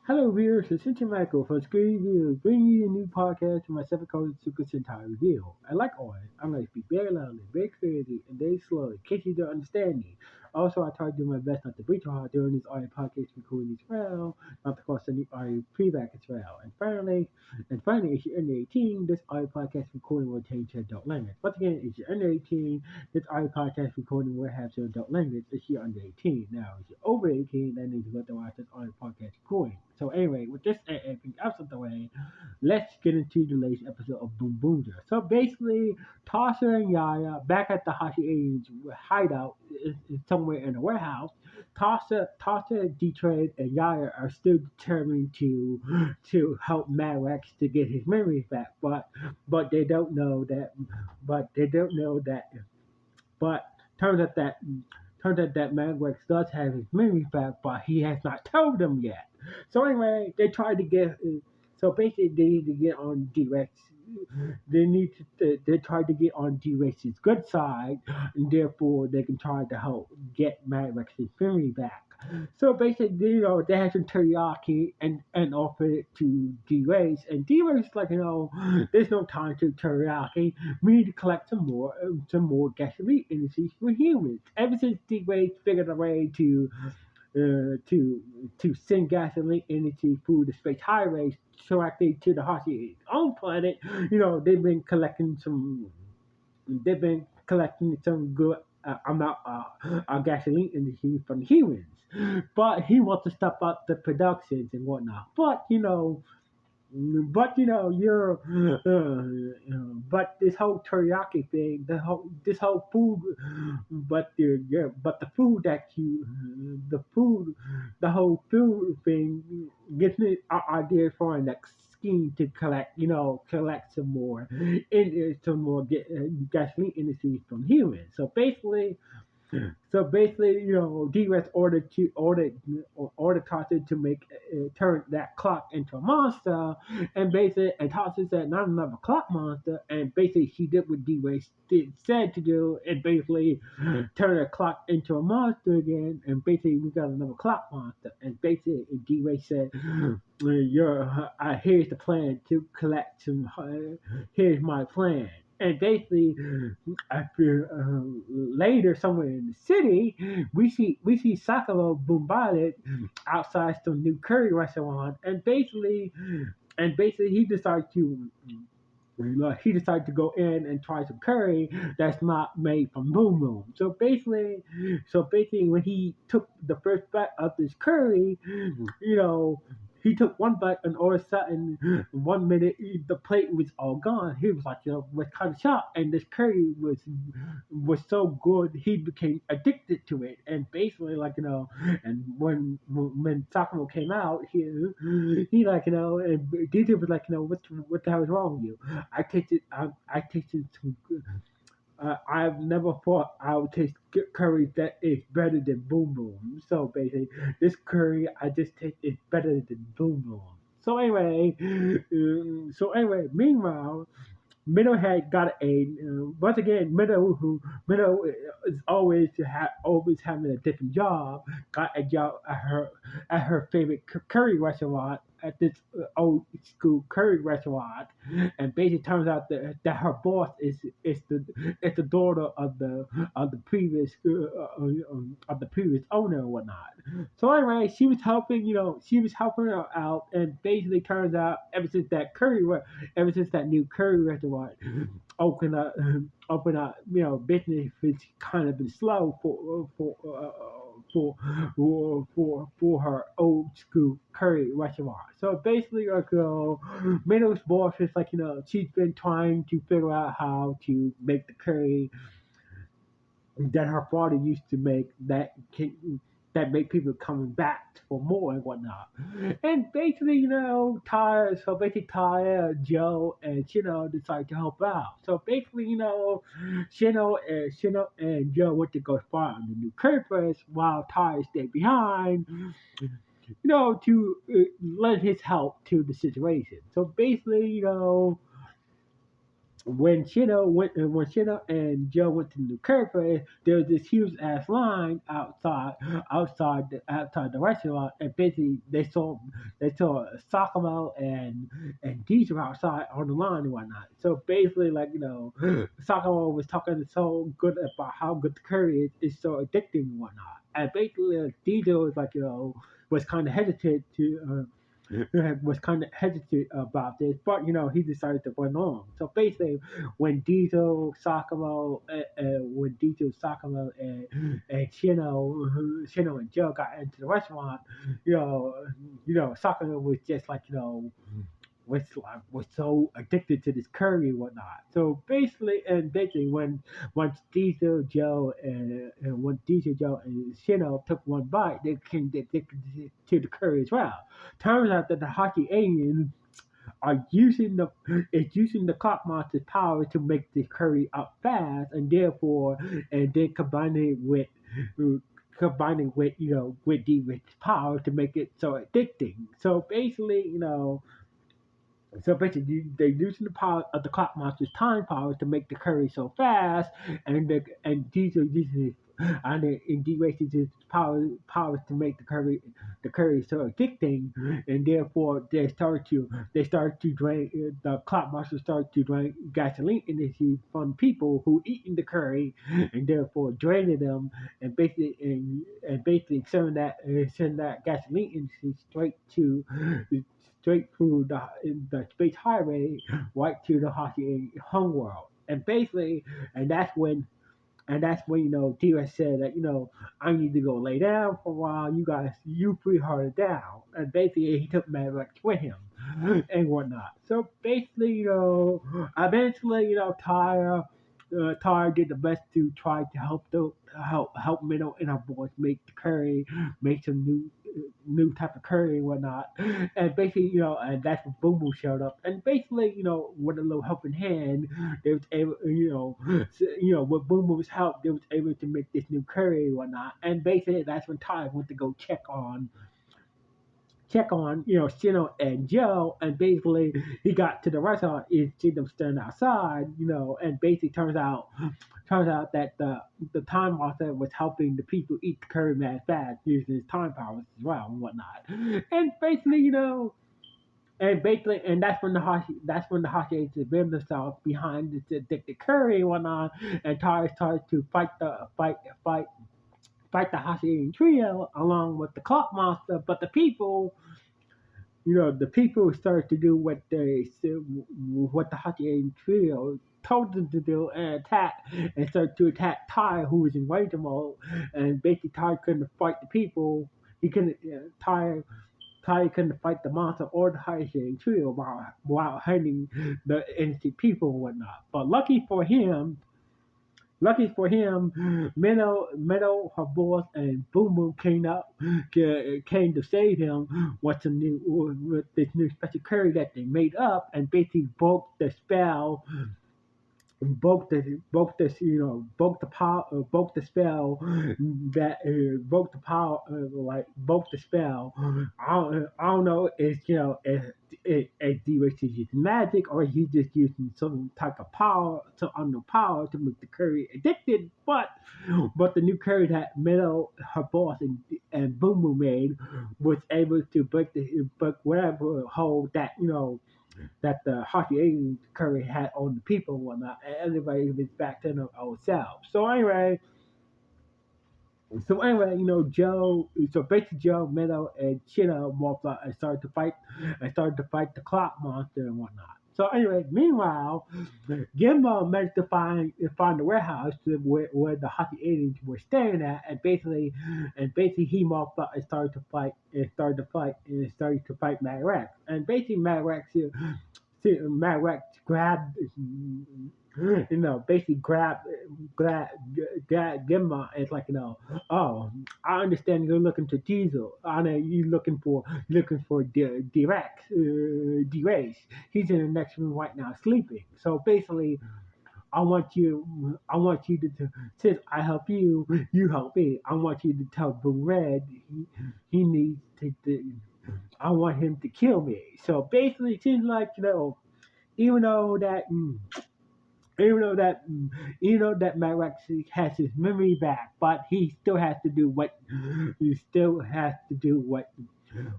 Hello, viewers. It's Cynthia Michael from Screen Review, bringing you a new podcast from my seven code Super Sentai Review. And like always, I'm going to speak very loudly, very clearly, and very slowly, in case you don't understand me. Also, I try to do my best not to breach your heart during this audio podcast recording as well, not to cause any audio feedback as well. And finally, if you're under 18, this audio podcast recording will change to adult language. Once again, if you're under 18, this audio podcast recording will have some adult language if you're under 18. Now, if you're over 18, then you have to watch this audio podcast recording. So anyway, with this and everything else out the way, let's get into the latest episode of Boonboomger. So basically, Tasha and Yaya back at the Hashi Aliens hideout somewhere in a warehouse. Tasha, D-Trade, and Yaya are still determined to help Mad Rex to get his memories back, but they don't know that. But they don't know that. But turns out that Mad Rex does have his memories back, but he has not told them yet. So anyway, they tried to get. So basically, they need to get on D-Rex. They tried to get on D-Rex's good side, and therefore they can try to help get Mad Rex's memory back. So basically, they had some teriyaki and offered it to D-Rex, and D-Rex like, there's no time to teriyaki. We need to collect some more gasoline industries for humans. Ever since D-Rex figured a way to send gasoline energy through the space highways directly to the Hashi's own planet. They've been collecting some good amount of gasoline energy from humans. But he wants to step up the productions and whatnot. But this whole teriyaki thing, this whole food, but the food that the food, the whole food thing gives me an idea for our next scheme to collect some more gasoline industry from humans. So basically, D-Rex ordered Tatsu to make turn that clock into a monster, and Tatsu said not another clock monster, and basically she did what D-Rex said to do, and basically turn the clock into a monster again, and basically we got another clock monster, and basically D-Rex said, here's the plan to collect some. Here's my plan. And basically, after later somewhere in the city, we see Sakura bombarded outside some new curry restaurant, and basically he decided to go in and try some curry that's not made from Boom Boom. So basically, when he took the first bite of this curry, you know, he took one bite, and all of a sudden, 1 minute the plate was all gone. He was like, was kind of shocked, and this curry was so good he became addicted to it. And basically, and when Sakura came out, and DJ was like, what the hell is wrong with you? I tasted some good. I've never thought I would taste curry that is better than Boom Boom. So basically, this curry I just taste is better than Boom Boom. So anyway, meanwhile, Minnow had got once again, Minnow is always having a different job. Got a job at her favorite curry restaurant, at this old school curry restaurant, and basically turns out that her boss is the daughter of the previous owner and whatnot. So anyway, she was helping her out, and basically turns out ever since that new curry restaurant opened up, business has kind of been slow for her old school curry restaurant. So basically, Middle's boss is like, she's been trying to figure out how to make the curry that her father used to make that make people coming back for more and whatnot. And basically, Taya, Joe, and Shino decide to help out. So basically, Shino and Joe went to go spy on the new Curtis while Taya stayed behind, to lend his help to the situation. So basically, when Shino and Joe went to the cafe, there was this huge ass line outside the restaurant, and basically they saw Sakamo and Deidre outside on the line and whatnot. So basically, like Sakamo was talking so good about how good the curry is so addicting and whatnot, and basically Deidre was like was kind of hesitant to. Was kind of hesitant about this, but he decided to run on. So basically, when Diesel, Sakamo, and Shino and Joe got into the restaurant, you know, Sakamo was just like was so addicted to this curry and whatnot. So basically, when once Diesel Joe and when Diesel Joe and Shino took one bite, they came to the curry as well. Turns out that the hockey aliens are using the clock monster's power to make the curry up fast, and then combining with with the power to make it so addicting. So basically, they're using the power of the clock monster's time power to make the curry so fast, and these are using and D-Races his powers to make the curry so addicting, and therefore they start to drain the clock monster starts to drain gasoline energy from people who eating the curry, and therefore draining them, and basically send that gasoline energy straight through the space highway right to the hockey homeworld. And that's when T-Rex said that I need to go lay down for a while. You three hold it down. And basically he took Maverick with him and whatnot. So basically, eventually, Tyre did the best to try to help Minnow and her boys make the curry, make some new type of curry and whatnot. And basically, and that's when Boom Boom showed up. And basically, with a little helping hand, they was able, with Boom Boom's help, they was able to make this new curry and whatnot. And basically, that's when Ty went to go check on Shino and Joe, and basically he got to the restaurant and see them standing outside, and basically turns out that the time master was helping the people eat the curry mad fast using his time powers as well and whatnot. And basically, and that's when the Hoshi ate the themselves behind the curry and whatnot, and Tari started to fight the Hoshi trio along with the clock monster, but the people started to do what the Hachian trio told them to do, and started to attack Ty, who was in rage mode, and basically Ty couldn't fight the people. He couldn't Ty couldn't fight the monster or the Hachian trio while hurting the innocent people and whatnot. But lucky for him, her boss, and Boom Boom came to save him with this new special curry that they made up, and basically broke the spell, broke the power, broke the spell broke the power, broke the spell. I don't know if D-Rex is using magic or he's just using some type of power, some unknown power to make the curry addicted. But the new curry that Meadow, her boss, and Boom Boom made was able to break whatever hold that the hockey alien curry had on the people and whatnot, and everybody was back to their old selves. So anyway, Joe, Meadow, and Chino walked out and started to fight the clock monster and whatnot. So anyway, meanwhile, Gimbo managed to find the warehouse where the hockey aliens were staying at, and basically he walked out and started to fight Mad Rex, and basically Mad Rex basically grabbed Gemma. It's like, oh, I understand you're looking to Diesel. I know you're looking for D-Rex, D-Race. He's in the next room right now sleeping. So basically, I want you to, since I help you, you help me. I want you to tell Boom Red he needs I want him to kill me. So basically, it seems like, even though that. even though that even though that Max has his memory back, but he still has to do what he still has to do what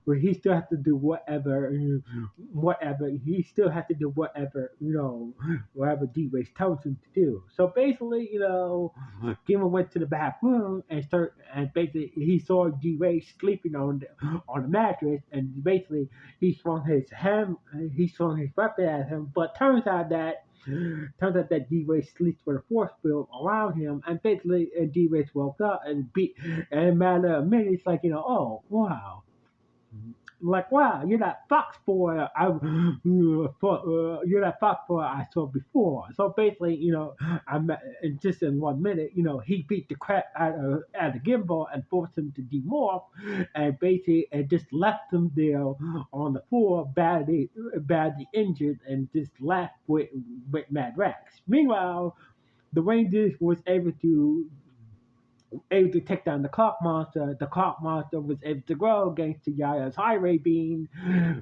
where he still has to do whatever he still has to do whatever D-Ways tells him to do. So basically, Gimel went to the back room and basically he saw D-Ways sleeping on the mattress, and basically he swung his weapon at him, but turns out that D-Ways sleeps with a force field around him, and basically D-Ways woke up and in a matter of minutes, like, oh wow, like, wow, you're that fox boy you're that fox boy I saw before. So basically, just in 1 minute, he beat the crap out of Gimbal and forced him to demorph, and basically and just left him there on the floor, badly injured, and just left with Mad Rex. Meanwhile, the Rangers was able to take down the clock monster. The clock monster was able to grow against the Yaya's highway beam,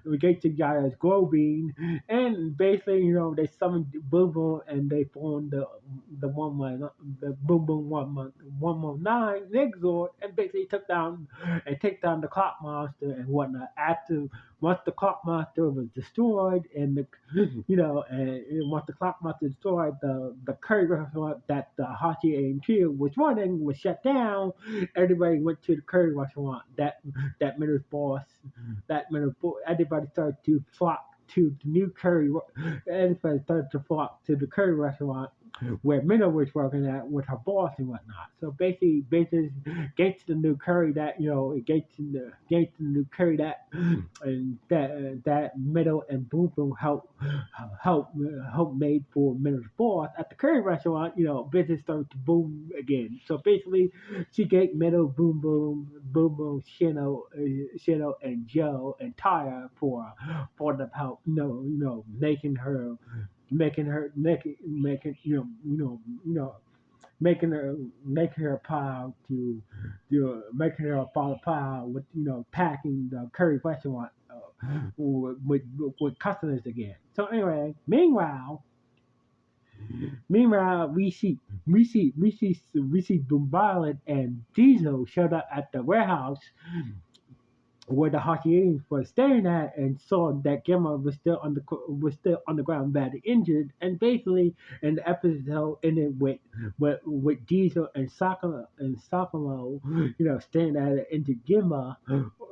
against the Yaya's glow beam, and basically, they summoned Boom Boom and they formed the Boom Boom 119 Megazord, and basically take down the clock monster and whatnot. After once the clock monster was destroyed, and once the clock monster destroyed, the curry restaurant that the Hachi AMQ was running was shut down. Everybody went to the curry restaurant. That Minnows boss, everybody started to flock to the new curry. Everybody started to flock to the curry restaurant where Minnow was working at with her boss and whatnot. So basically, Gates the new curry that Gates the new curry that and that Meadow and Boom Boom help made for Middle's boss at the curry restaurant. Business started to boom again. So basically, she gave Meadow, Boom Boom, Shino, and Joe and Tyra for the help. Making her pile making her follow pile with packing the curry restaurant with customers again. So anyway, meanwhile, we see Boomballet and Diesel showed up at the warehouse where the Hawaiians was staring at, and saw that Gemma was still on the ground badly injured, and basically in the episode ended with Diesel and Sakamo, staring at an injured Gemma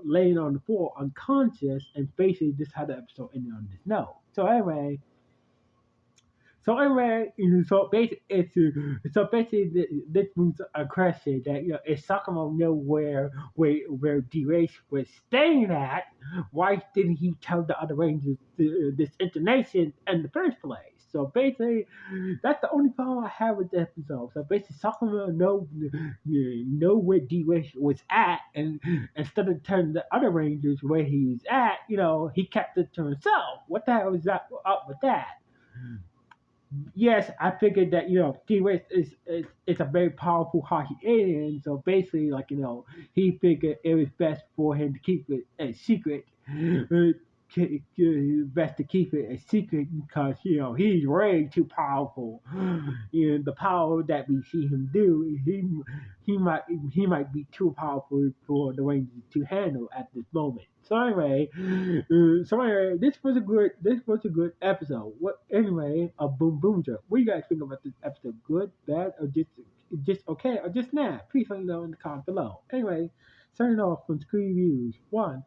laying on the floor unconscious, and basically this how the episode ended on this note. So basically, this brings a question that if Sakamo know where D-Race was staying at, why didn't he tell the other Rangers this information in the first place? So basically, that's the only problem I have with the episode. So basically, Sakamo know where D-Race was at, and instead of telling the other Rangers where he's at, he kept it to himself. What the hell is that up with that? Yes, I figured that T-Rex is a very powerful hockey alien. So basically, like he figured it was best for him to keep it a secret. Best to keep it a secret because he's way too powerful. The power that we see him do, he might be too powerful for the Rangers to handle at this moment. So anyway, this was a good episode. A Boomboomger. What do you guys think about this episode? Good, bad, or just okay, or just nah? Please let me know in the comments below. Anyway, signing off from Screen Reviews. One.